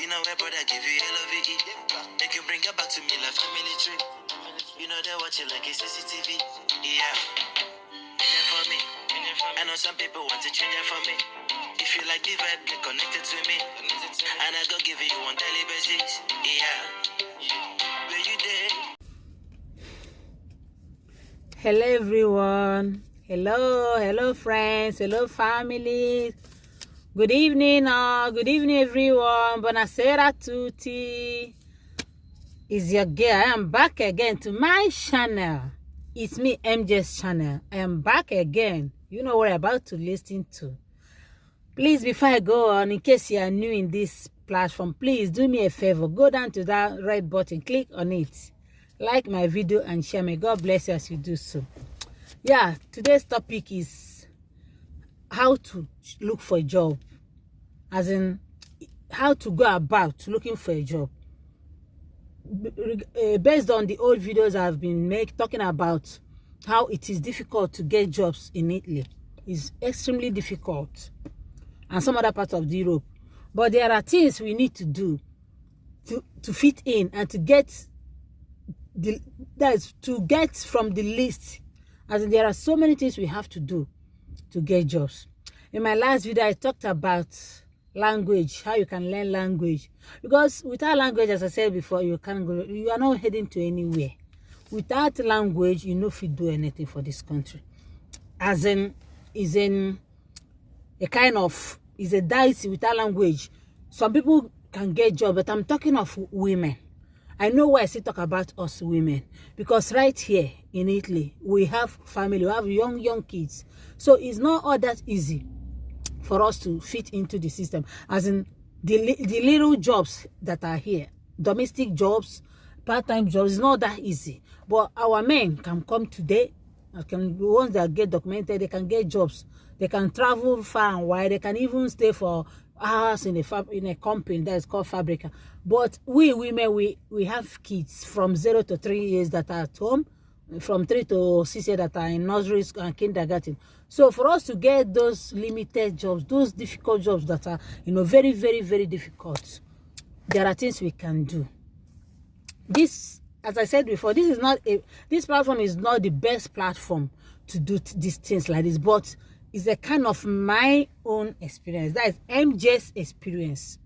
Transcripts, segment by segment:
You know where brother give you LOVE. Make you bring her back to me like family tree. You know they watch it like it's CCTV. Yeah. There for me. I know some people want to change it for me. If you like the vibe, they connected to me. And I go give you on daily basis. Yeah. Where you there? Hello everyone. Hello friends, hello family. Good evening everyone. Buonasera tutti. Is your girl. I am back again to my channel. It's me, MJ's channel. I am back again. You know what I'm about to listen to. Please, before I go on, in case you are new in this platform, please do me a favor. Go down to that red button, click on it, like my video and share. May God bless you as you do so. Yeah, today's topic is how to look for a job, as in how to go about looking for a job. Based on the old videos I've been talking about how it is difficult to get jobs in Italy. It's extremely difficult, and some other parts of Europe. But there are things we need to do to fit in and to get from the list. As in, there are so many things we have to do to get jobs. In my last video, I talked about language, how you can learn language. Because without language, as I said before, you are not heading to anywhere. Without language, you know if you do anything for this country. As in, is a dicey without language. Some people can get jobs, but I'm talking of women. I know why I still talk about us women, because right here in Italy, we have family, we have young kids. So it's not all that easy for us to fit into the system. As in, the little jobs that are here, domestic jobs, part-time jobs, it's not that easy. But our men can come today, once they get documented, they can get jobs. They can travel far and wide. They can even stay for hours in a company that is called Fabrica. But we women, we have kids from 0 to 3 years that are at home, from 3 to 6 years that are in nursery and kindergarten. So for us to get those limited jobs, those difficult jobs that are, very, very, very difficult, there are things we can do. This, as I said before, this platform is not the best platform to do these things like this, but it's a kind of my own experience. That is MJ's experience.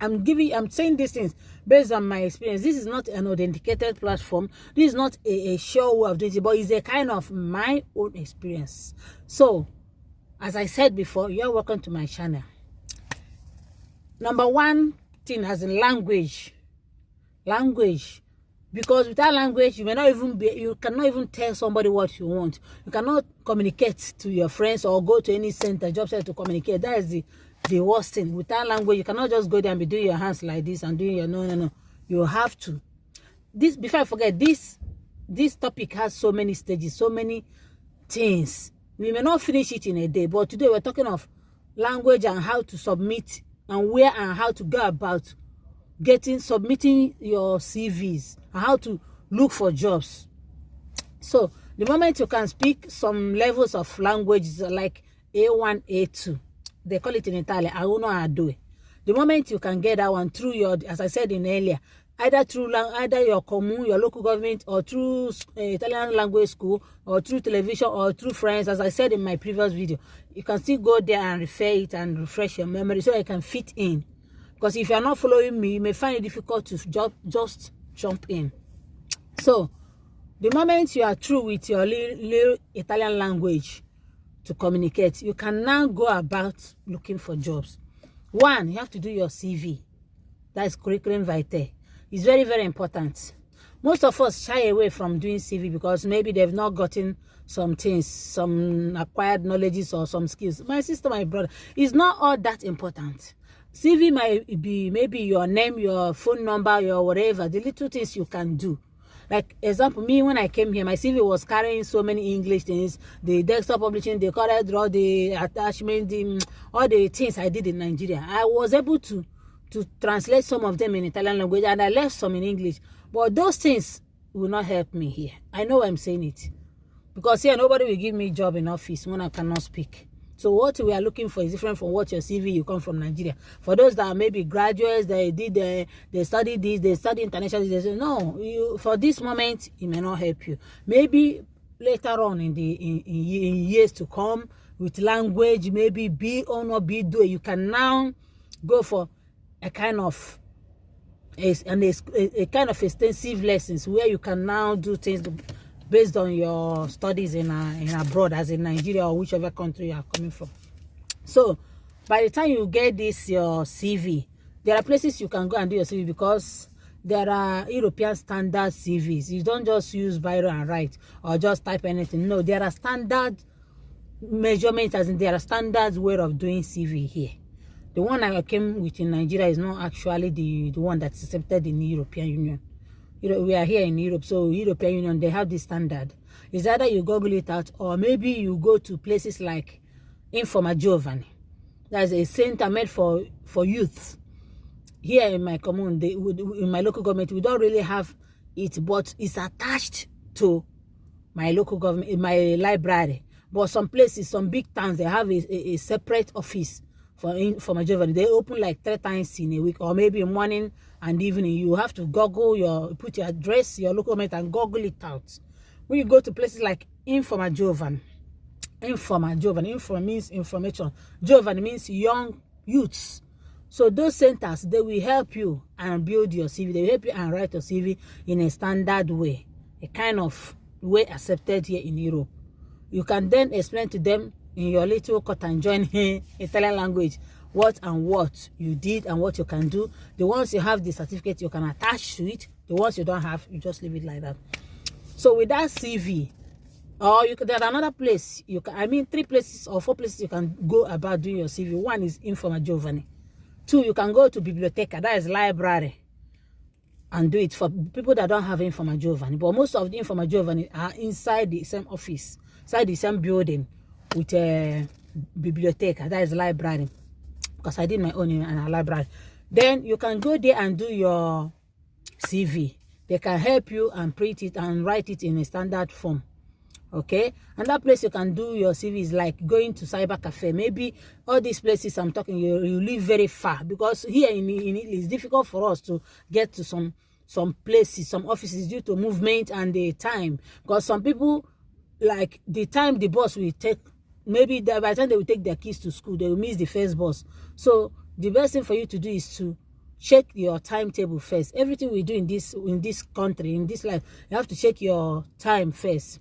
I'm saying these things based on my experience. This is not an authenticated platform. This is not a sure way of doing it, but it's a kind of my own experience. So, as I said before, you're welcome to my channel. Number one thing, as in language. Language. Because without language, you cannot even tell somebody what you want. You cannot communicate to your friends or go to any job center to communicate. That is the worst thing. Without language, you cannot just go there and be doing your hands like this and doing your no. You have to. Before I forget, this topic has so many stages, so many things. We may not finish it in a day, but today we're talking of language and how to submit and where and how to go about submitting your CVs and how to look for jobs. So the moment you can speak some levels of languages like A1, A2, they call it in Italian, A1, A2. The moment you can get that one through as I said earlier, either through your commune, your local government, or through Italian language school, or through television, or through friends, as I said in my previous video, you can still go there and refer it and refresh your memory so you can fit in. Because if you're not following me, you may find it difficult to just jump in. So, the moment you are through with your little Italian language to communicate, you can now go about looking for jobs. One, you have to do your CV. That is curriculum vitae. It's very, very important. Most of us shy away from doing CV because maybe they've not gotten some things, some acquired knowledges or some skills. My sister, my brother, it's not all that important. CV might be maybe your name, your phone number, your whatever, the little things you can do. Like, example, me, when I came here, my CV was carrying so many English things, the desktop publishing, the correct draw, the attachment, all the things I did in Nigeria. I was able to translate some of them in Italian language, and I left some in English. But those things will not help me here. I know I'm saying it. Because here, nobody will give me a job in office when I cannot speak. So what we are looking for is different from what your CV you come from Nigeria. For those that are maybe graduates, they study this, they study international, they say, no, for this moment, it may not help you. Maybe later on in years to come, with language, maybe be or not be do, you can now go for a kind of a kind of extensive lessons where you can now do things based on your studies in abroad, as in Nigeria or whichever country you are coming from. So by the time you get this your CV, there are places you can go and do your CV, because there are European standard CVs. You don't just use Biro and write or just type anything. No, there are standard measurements, as in there are standards way of doing CV here. The one I came with in Nigeria is not actually the one that's accepted in the European Union. You know, we are here in Europe, so European Union, they have this standard. It's either you Google it out, or maybe you go to places like Informa Giovani. That's a center made for youth. Here in my commune, in my local government, we don't really have it, but it's attached to my local government, my library. But some places, some big towns, they have a separate office for my Giovani. They open like 3 times in a week, or maybe morning and evening. You have to Google put your address, your local government, and Google it out. When you go to places like Informa Giovani, Informa means information, Giovani means young youths. So those centers, they will help you and build your CV. They will help you and write your CV in a standard way, a kind of way accepted here in Europe. You can then explain to them in your little cut and join Italian language what you did and what you can do. The ones you have the certificate, you can attach to it. The ones you don't have, you just leave it like that. So with that CV, or there are another place you can, 3 places or 4 places you can go about doing your CV. One is Informa Giovani. 2, you can go to Biblioteca, that is library, and do it for people that don't have Informa Giovani. But most of the Informa Giovani are inside the same office, inside the same building with a Biblioteca, that is library, because I did my own in a library. Then you can go there and do your CV. They can help you and print it and write it in a standard form. Okay, another place you can do your CV is like going to cyber cafe. Maybe all these places I'm talking, you live very far, because here in Italy it's difficult for us to get to some places, some offices, due to movement and the time. Because some people, like the time the bus will take, maybe by the time they will take their kids to school, they will miss the first bus. So the best thing for you to do is to check your timetable first. Everything we do in this country, in this life, you have to check your time first.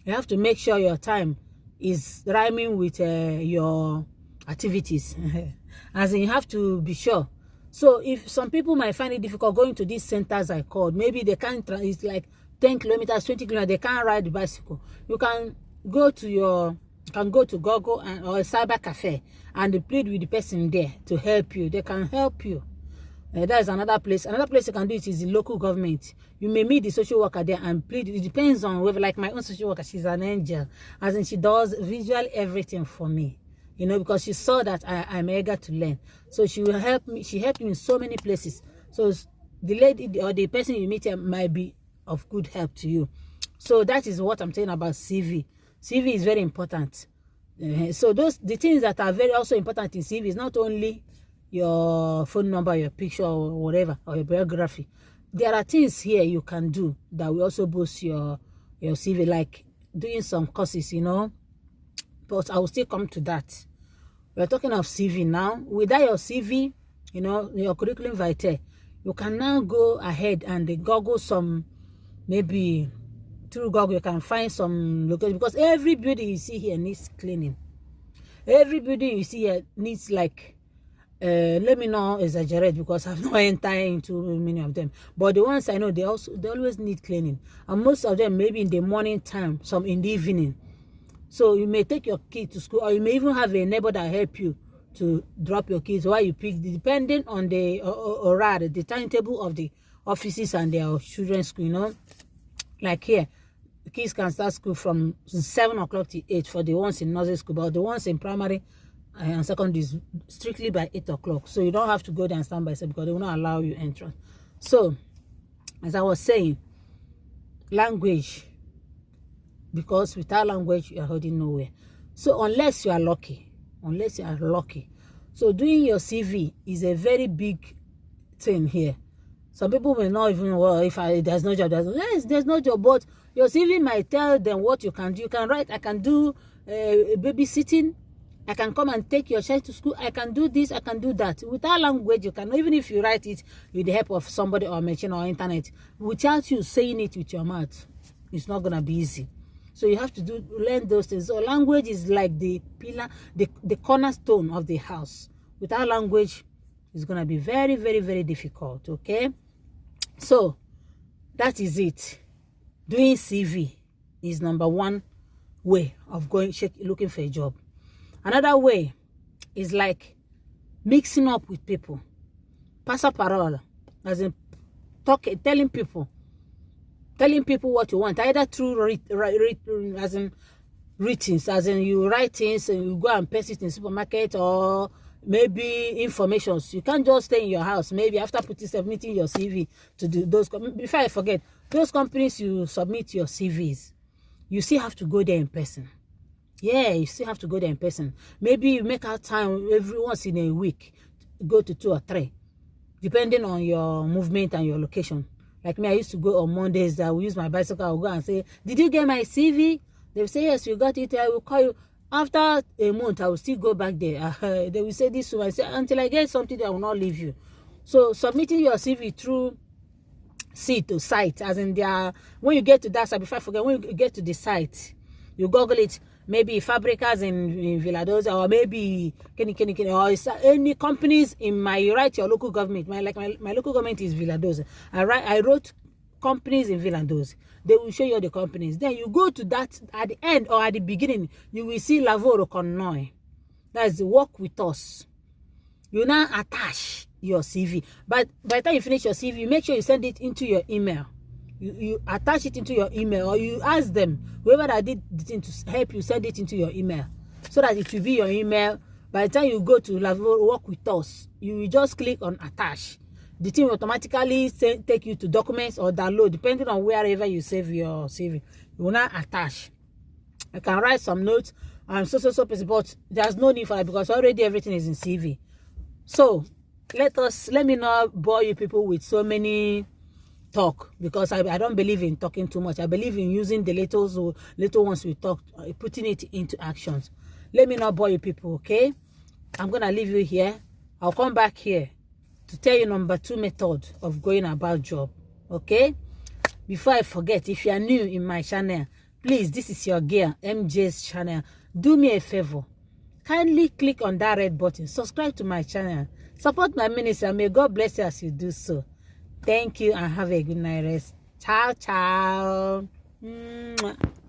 You have to make sure your time is rhyming with your activities. As in, you have to be sure. So if some people might find it difficult going to these centers I called, maybe they can't, it's like 10 kilometers, 20 kilometers, they can't ride the bicycle. You can go to Google or a cyber cafe and plead with the person there to help you. They can help you. That is another place. Another place you can do it is the local government. You may meet the social worker there and plead. It depends on whether, like my own social worker, she's an angel, as in she does visually everything for me, you know, because she saw that I'm eager to learn. So she will help me. She helped me in so many places. So the lady or the person you meet here might be of good help to you. So that is what I'm saying about CV. CV is very important. So the things that are very also important in CV is not only your phone number, your picture, or whatever, or your biography. There are things here you can do that will also boost your CV, like doing some courses, you know. But I will still come to that. We're talking of CV now. Without your CV, you know, your curriculum vitae, you can now go ahead and Google some, maybe through Google you can find some location, because every building you see here needs cleaning. Every building you see here needs, like, let me not exaggerate because I've not entered into many of them, but the ones I know, they always need cleaning, and most of them maybe in the morning time, some in the evening. So you may take your kid to school, or you may even have a neighbor that help you to drop your kids while you pick, depending on the or rather the timetable of the offices and their children's school. You know, like here, the kids can start school from 7 o'clock to 8 for the ones in nursery school, but the ones in primary and secondary is strictly by 8 o'clock. So you don't have to go there and stand by yourself, because they will not allow you entrance. So as I was saying, language, because without language you are heading nowhere. So unless you are lucky, unless you are lucky. So doing your CV is a very big thing here. Some people may not even, well, if there's no job, there's no job, but your CV might tell them what you can do. You can write, I can do babysitting, I can come and take your child to school, I can do this, I can do that. Without language, you can, even if you write it with the help of somebody or machine or internet, without you saying it with your mouth, it's not going to be easy. So you have to learn those things. So language is like the pillar, the cornerstone of the house. Without language, it's going to be very, very, very difficult, okay? So that is it. Doing CV is number one way of looking for a job. Another way is like mixing up with people. Passa parola, as in telling people what you want, either through as in writings, as in you write things and you go and paste it in supermarket, or maybe informations. You can't just stay in your house. Maybe after submitting your CV to those, before I forget, those companies you submit your CVs, you still have to go there in person. Yeah, you still have to go there in person. Maybe you make out time every once in a week, go to 2 or 3, depending on your movement and your location. Like me, I used to go on Mondays. I will use my bicycle. I will go and say, "Did you get my CV?" They will say, "Yes, you got it." I will call you. After a month, I will still go back there. They will say this to me. I say, "Until I get something, I will not leave you." So submitting your CV through site, as in when you get to that site, before I forget, when you get to the site, you Google it. Maybe Fabricas in Villadoza, or maybe or any companies in you write your local government. My local government is Villadoza. I wrote companies in Villadoza. They will show you the companies. Then you go to that at the end or at the beginning, you will see Lavoro con Noi. That's the work with us. You now attach your CV. But by the time you finish your CV, make sure you send it into your email. You attach it into your email, or you ask them, whoever that did the thing, to help you send it into your email, so that it will be your email. By the time you go to work with us, you will just click on attach. The thing will automatically take you to documents or download, depending on wherever you save your CV. You will not attach. I can write some notes and so but there's no need for that, because already everything is in CV. So let me not bore you people with so many talk, because I don't believe in talking too much. I believe in using the little ones we talk, putting it into actions. Let me not bore you people, okay? I'm gonna leave you here. I'll come back here to tell you number 2 method of going about job, okay? Before I forget, if you are new in my channel, please, this is your girl MJ's channel. Do me a favor, kindly click on that red button, subscribe to my channel, support my ministry, and may God bless you as you do so. Thank you and have a good night rest. Ciao, ciao.